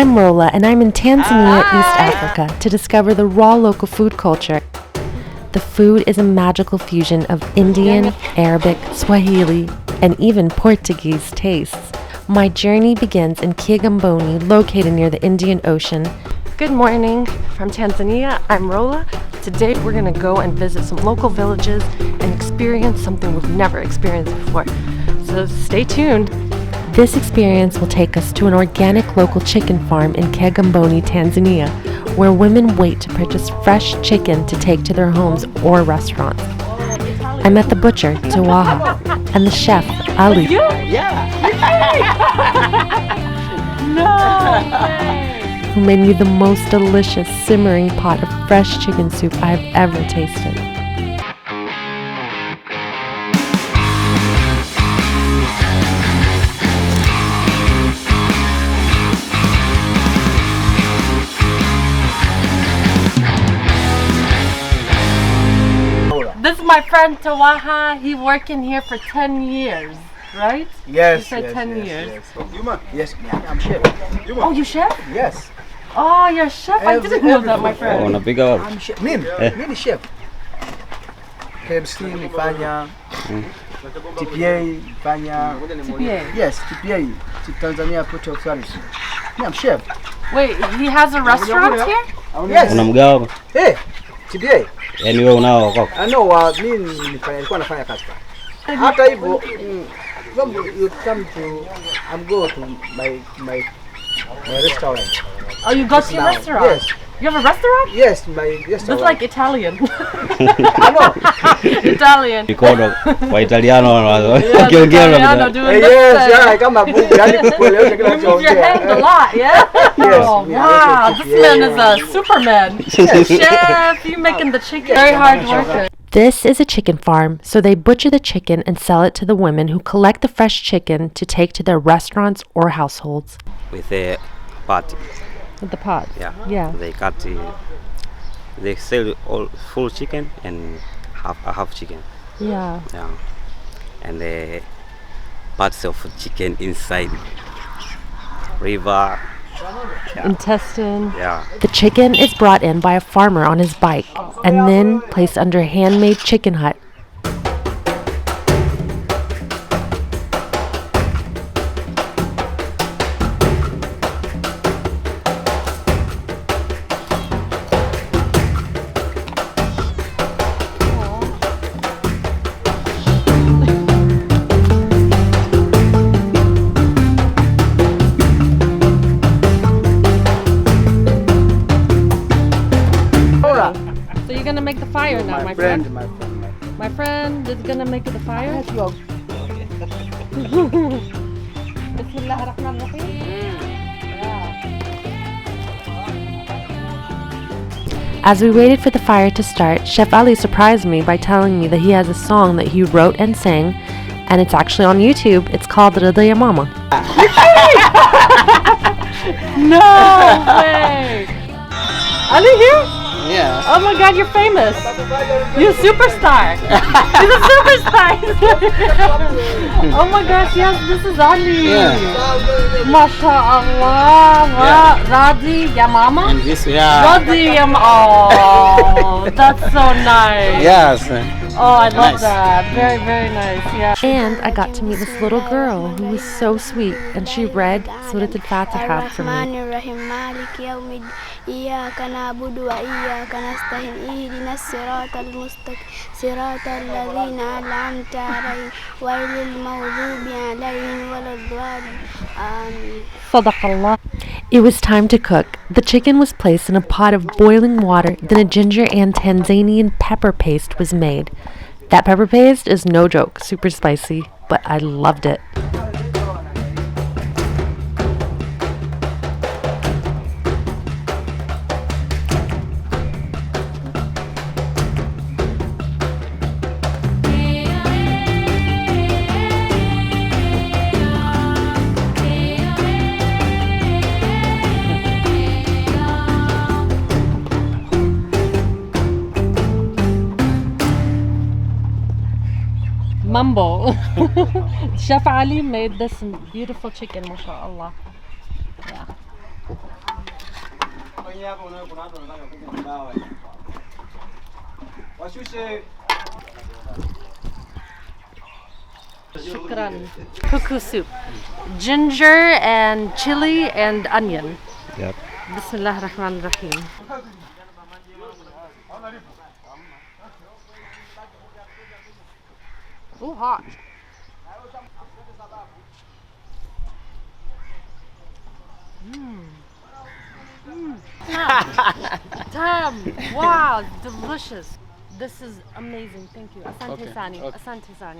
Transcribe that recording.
I'm Rola, and I'm in Tanzania, East Africa, to discover the raw local food culture. The food is a magical fusion of Indian, Arabic, Swahili, and even Portuguese tastes. My journey begins in Kigamboni, located near the Indian Ocean. Good morning from Tanzania. I'm Rola. Today we're going to go and visit some local villages and experience something we've never experienced before. So stay tuned. This experience will take us to an organic local chicken farm in Kigamboni, Tanzania, where women wait to purchase fresh chicken to take to their homes or restaurants. I met the butcher, Tawaha, and the chef, Ali. Who made me the most delicious simmering pot of fresh chicken soup I've ever tasted. This is my friend Tawaha. He working here for 10 years, right? Yes. You said 10 years. Yes, I'm chef. Oh, you chef? Yes. Oh, you're a chef? I didn't know that, my friend. I'm chef. Mimi chef. KFC nifanya, TPA nifanya. TPA? Yes, TPA. Tanzania Port of Service. I'm chef. Wait, he has a restaurant here? Yes. Unamgawa? Hey, TPA. Yaani wewe unao kwako? I know mimi nilikuwa nafanya kazi pale. Hata hivyo, when you come to, I'm go to my restaurant. Oh, you go to your restaurant? Yes. You have a restaurant? Yes, my restaurant. That's like Italian. I know. Italian. Mikono kwa Italiano wakiongea labda. doing yes, yeah, kama bubu yani kuelewa kila you move your hand a lot, yeah? Yes. Oh, wow, this man is a Superman. Chef, you making the chicken. Very hard worker. This is a chicken farm, so they butcher the chicken and sell it to the women who collect the fresh chicken to take to their restaurants or households. With a pot. With the pot? Yeah. They cut they sell all full chicken and half chicken. Yeah. Yeah. And the parts of chicken inside. Liver. Yeah. Intestine. Yeah. The chicken is brought in by a farmer on his bike and then placed under a handmade chicken hut. So you're gonna make the fire now, my friend. My friend is gonna make the fire. As we waited for the fire to start, Chef Ali surprised me by telling me that he has a song that he wrote and sang, and it's actually on YouTube. It's called Rida Ya Mama. No way! Ali here? Yeah. Oh my God, you're famous. You're a superstar. He's a superstar. Oh my gosh, yes, this is Ali. Yeah. MashaAllah. Yeah. Radi Ya Mama? And this, yeah. Radi Ya Mama. Oh, that's so nice. Yes. Oh, I love Nice. that. Very, very nice. Yeah. And I got to meet this little girl who was so sweet, and she read Surah Al-Fatiha for me. إياك نعبد وإياك نستعين اهدنا الصراط المستقيم صراط الذين أنعمت عليهم غير المغضوب عليهم ولا الضالين آمين. صدق الله. It was time to cook. The chicken was placed in a pot of boiling water, then a ginger and Tanzanian pepper paste was made. That pepper paste is no joke, super spicy, but I loved it. Mumbo. Chef Ali made this beautiful chicken, mashallah. Yeah. Shukran. Cuckoo soup. Ginger and chili and onion. Yep. Bismillah ar-Rahman ar-Rahim. Ooh, hot. Tam. Wow, delicious. This is amazing. Thank you. Asante Sani. Asante Sani.